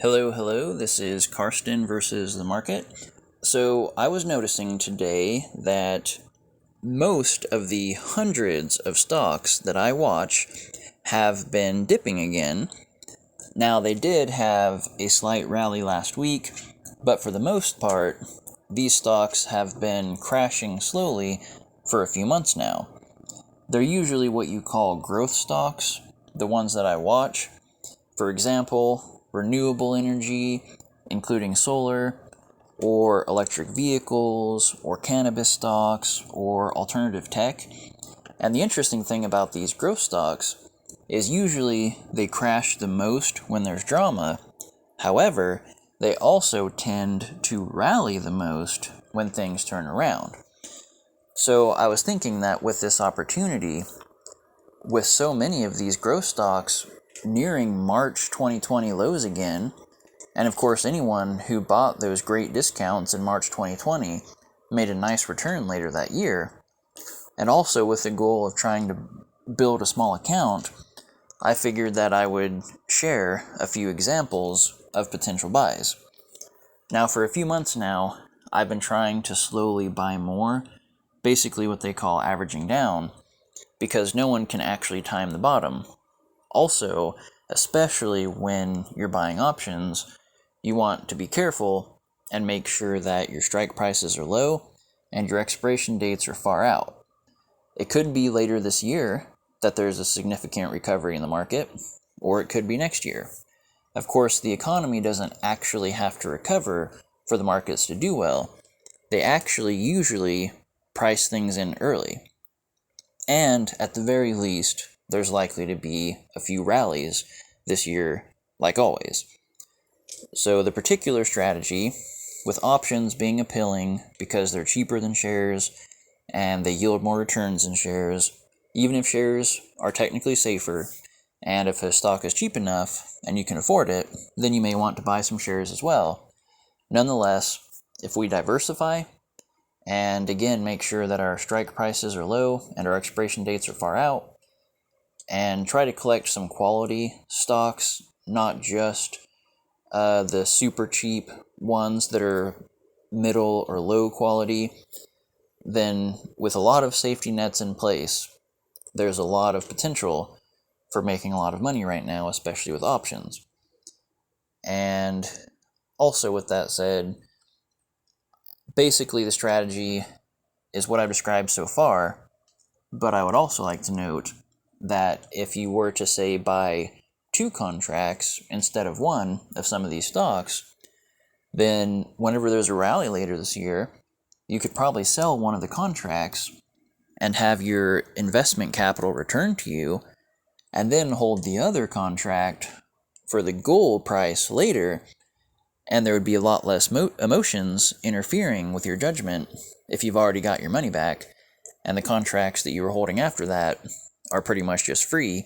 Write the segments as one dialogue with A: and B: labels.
A: Hello, this is Karsten versus the market. So, I was noticing today that most of the hundreds of stocks that I watch have been dipping again. Now, they did have a slight rally last week, but for the most part, these stocks have been crashing slowly for a few months now. They're usually what you call growth stocks, the ones that I watch. For example, renewable energy, including solar, or electric vehicles, or cannabis stocks, or alternative tech. And the interesting thing about these growth stocks is usually they crash the most when there's drama. However, they also tend to rally the most when things turn around. So I was thinking that with this opportunity, with so many of these growth stocks nearing March 2020 lows again, and of course anyone who bought those great discounts in March 2020 made a nice return later that year, and also with the goal of trying to build a small account, I figured that I would share a few examples of potential buys. Now, for a few months now, I've been trying to slowly buy more, basically what they call averaging down, because no one can actually time the bottom. Also, especially when you're buying options, you want to be careful and make sure that your strike prices are low and your expiration dates are far out. It could be later this year that there's a significant recovery in the market, or it could be next year. Of course, the economy doesn't actually have to recover for the markets to do well. They actually usually price things in early. And at the very least, there's likely to be a few rallies this year, like always. So the particular strategy, with options being appealing because they're cheaper than shares and they yield more returns than shares, even if shares are technically safer, and if a stock is cheap enough and you can afford it, then you may want to buy some shares as well. Nonetheless, if we diversify, and again make sure that our strike prices are low and our expiration dates are far out, and try to collect some quality stocks, not just the super cheap ones that are middle or low quality, then with a lot of safety nets in place, there's a lot of potential for making a lot of money right now, especially with options. And also, with that said, basically the strategy is what I've described so far, but I would also like to note that if you were to, say, buy 2 contracts instead of 1 of some of these stocks, then whenever there's a rally later this year, you could probably sell one of the contracts and have your investment capital returned to you, and then hold the other contract for the goal price later, and there would be a lot less emotions interfering with your judgment if you've already got your money back, and the contracts that you were holding after that are pretty much just free.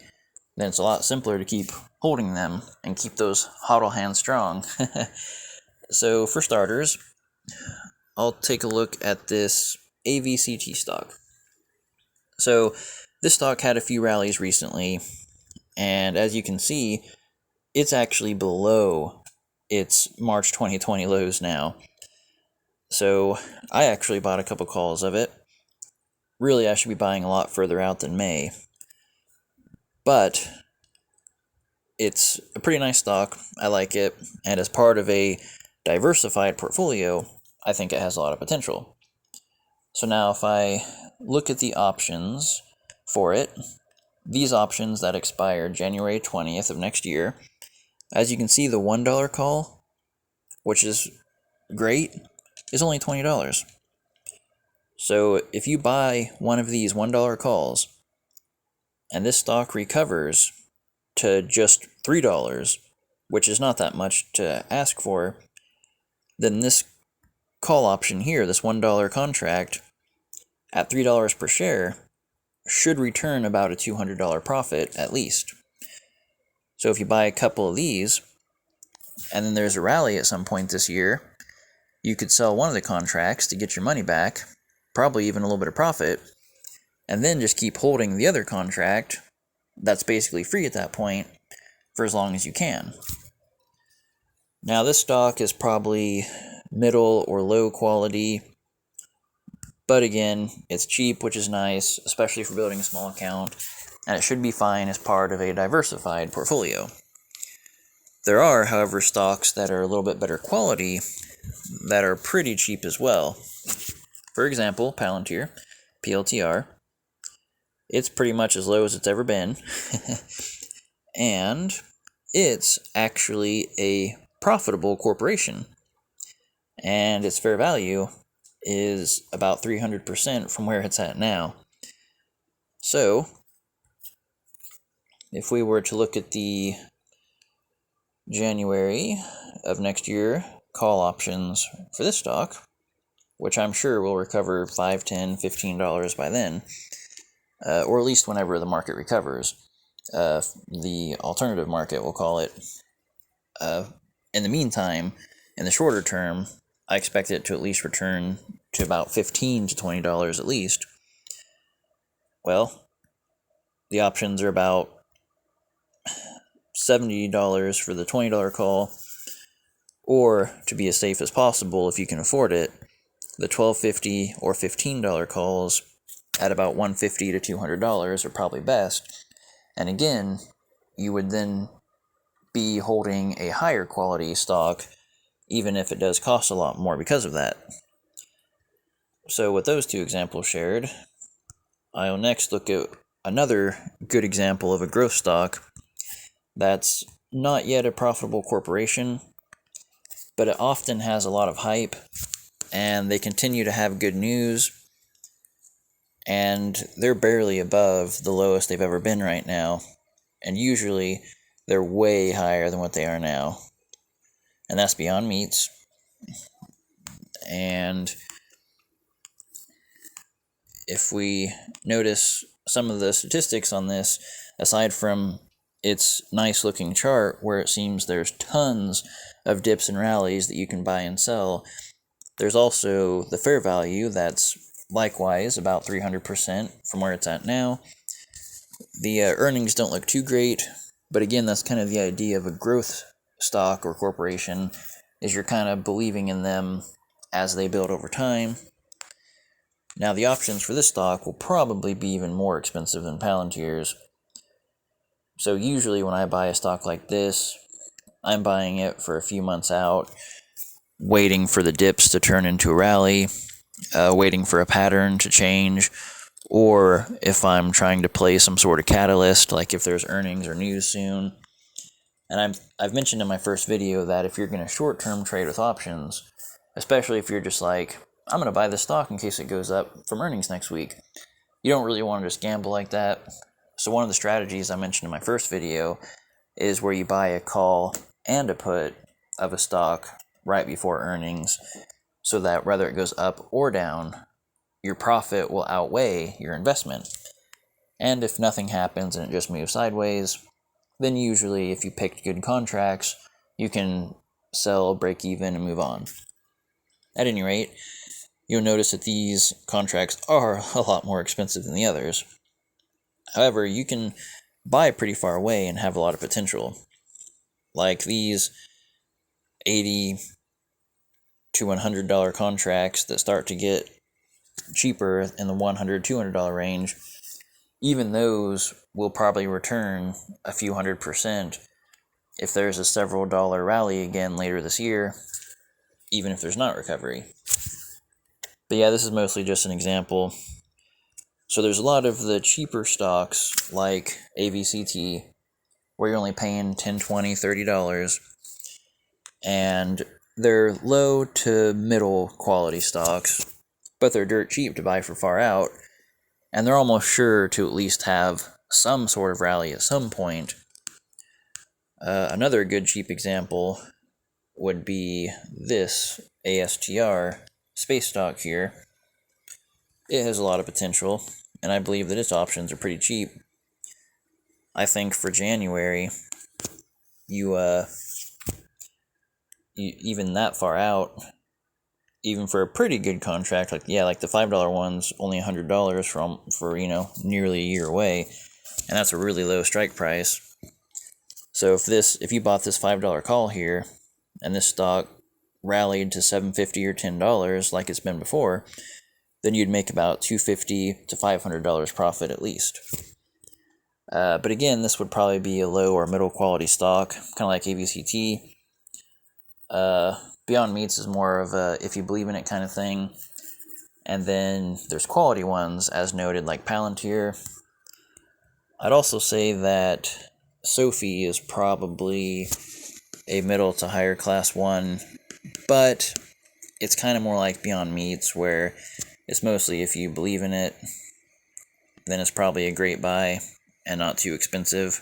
A: Then it's a lot simpler to keep holding them and keep those hodl hands strong. So for starters, I'll take a look at this AVCT stock. So this stock had a few rallies recently, and as you can see, it's actually below its March 2020 lows now. So I actually bought a couple calls of it. Really, I should be buying a lot further out than May. But it's a pretty nice stock. I like it. And as part of a diversified portfolio, I think it has a lot of potential. So now if I look at the options for it, these options that expire January 20th of next year, as you can see, the $1 call, which is great, is only $20. So if you buy one of these $1 calls, and this stock recovers to just $3, which is not that much to ask for, then this call option here, this $1 contract, at $3 per share, should return about a $200 profit at least. So if you buy a couple of these, and then there's a rally at some point this year, you could sell one of the contracts to get your money back, probably even a little bit of profit, and then just keep holding the other contract that's basically free at that point for as long as you can. Now this stock is probably middle or low quality, but again, it's cheap, which is nice, especially for building a small account, and it should be fine as part of a diversified portfolio. There are, however, stocks that are a little bit better quality that are pretty cheap as well. For example, Palantir, PLTR. It's pretty much as low as it's ever been, and it's actually a profitable corporation, and its fair value is about 300% from where it's at now. So, if we were to look at the January of next year call options for this stock, which I'm sure will recover $5, $10, $15 by then, or at least whenever the market recovers. The alternative market, we'll call it. In the meantime, in the shorter term, I expect it to at least return to about $15 to $20 at least. Well, the options are about $70 for the $20 call, or to be as safe as possible if you can afford it, the $12.50 or $15 calls at about $150 to $200 are probably best. And again, you would then be holding a higher quality stock, even if it does cost a lot more because of that. So with those two examples shared, I'll next look at another good example of a growth stock that's not yet a profitable corporation, but it often has a lot of hype, and they continue to have good news, and they're barely above the lowest they've ever been right now, and usually they're way higher than what they are now, and that's Beyond Meats. And if we notice some of the statistics on this, aside from its nice looking chart where it seems there's tons of dips and rallies that you can buy and sell, there's also the fair value that's likewise about 300% from where it's at now. The earnings don't look too great, but again, that's kind of the idea of a growth stock or corporation, is you're kind of believing in them as they build over time. Now, the options for this stock will probably be even more expensive than Palantir's. So usually when I buy a stock like this, I'm buying it for a few months out, waiting for the dips to turn into a rally, waiting for a pattern to change, or if I'm trying to play some sort of catalyst, like if there's earnings or news soon. And I've mentioned in my first video that if you're going to short-term trade with options, especially if you're just like, I'm going to buy this stock in case it goes up from earnings next week, you don't really want to just gamble like that. So one of the strategies I mentioned in my first video is where you buy a call and a put of a stock right before earnings, so that whether it goes up or down, your profit will outweigh your investment. And if nothing happens and it just moves sideways, then usually if you picked good contracts, you can sell, break even, and move on. At any rate, you'll notice that these contracts are a lot more expensive than the others. However, you can buy pretty far away and have a lot of potential. Like these $80 to $100 contracts that start to get cheaper in the $100, $200 range, even those will probably return a few 100% if there's a several dollar rally again later this year, even if there's not recovery. But yeah, this is mostly just an example. So there's a lot of the cheaper stocks like AVCT where you're only paying $10, $20, $30, and they're low to middle quality stocks, but they're dirt cheap to buy for far out, and they're almost sure to at least have some sort of rally at some point. Another good cheap example would be this ASTR space stock here. It has a lot of potential, and I believe that its options are pretty cheap. I think for January, you even that far out, even for a pretty good contract, like the $5 one's only $100 for nearly a year away, and that's a really low strike price. So if you bought this $5 call here and this stock rallied to $7.50 or $10 like it's been before, then you'd make about $250 to $500 profit at least. But again, this would probably be a low or middle quality stock, kind of like ABCT. Beyond Meats is more of a if you believe in it kind of thing. And then there's quality ones, as noted, like Palantir. I'd also say that Sophie is probably a middle to higher class one, but it's kind of more like Beyond Meats, where it's mostly if you believe in it, then it's probably a great buy and not too expensive.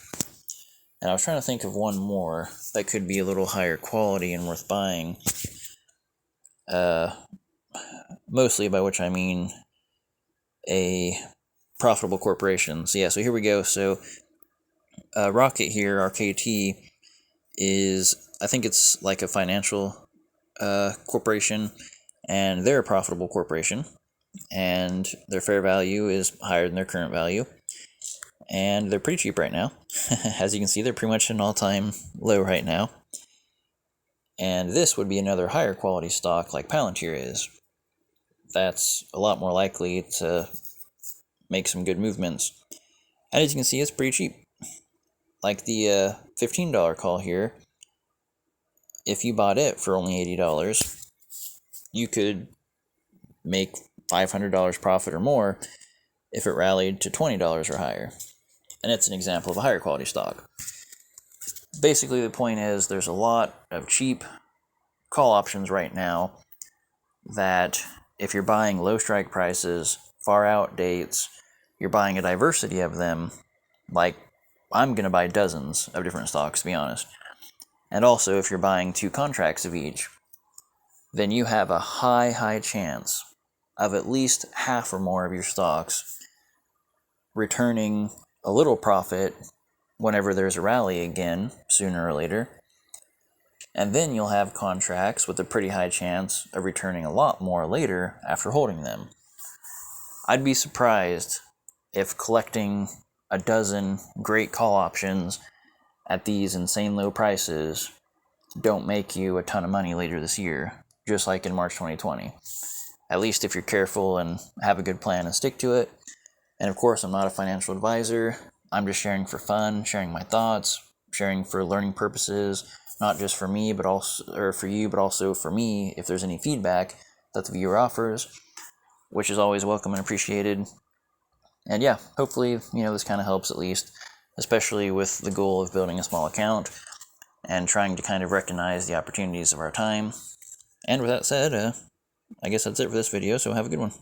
A: And I was trying to think of one more that could be a little higher quality and worth buying. Mostly by which I mean a profitable corporation. So here we go. So Rocket here, RKT, is, I think it's like a financial corporation, and they're a profitable corporation, and their fair value is higher than their current value, and they're pretty cheap right now. As you can see, they're pretty much an all-time low right now. And this would be another higher quality stock like Palantir is. That's a lot more likely to make some good movements. And as you can see, it's pretty cheap. Like the $15 call here, if you bought it for only $80, you could make $500 profit or more if it rallied to $20 or higher. And it's an example of a higher quality stock. Basically, the point is there's a lot of cheap call options right now that if you're buying low strike prices, far out dates, you're buying a diversity of them. Like, I'm going to buy dozens of different stocks, to be honest. And also, if you're buying 2 contracts of each, then you have a high chance of at least half or more of your stocks returning a little profit whenever there's a rally again, sooner or later. And then you'll have contracts with a pretty high chance of returning a lot more later after holding them. I'd be surprised if collecting a dozen great call options at these insane low prices don't make you a ton of money later this year, just like in March 2020. At least if you're careful and have a good plan and stick to it. And of course, I'm not a financial advisor. I'm just sharing for fun, sharing my thoughts, sharing for learning purposes, not just for me, but also, or for you, but also for me, if there's any feedback that the viewer offers, which is always welcome and appreciated. And yeah, hopefully, this kind of helps at least, especially with the goal of building a small account and trying to kind of recognize the opportunities of our time. And with that said, I guess that's it for this video, so have a good one.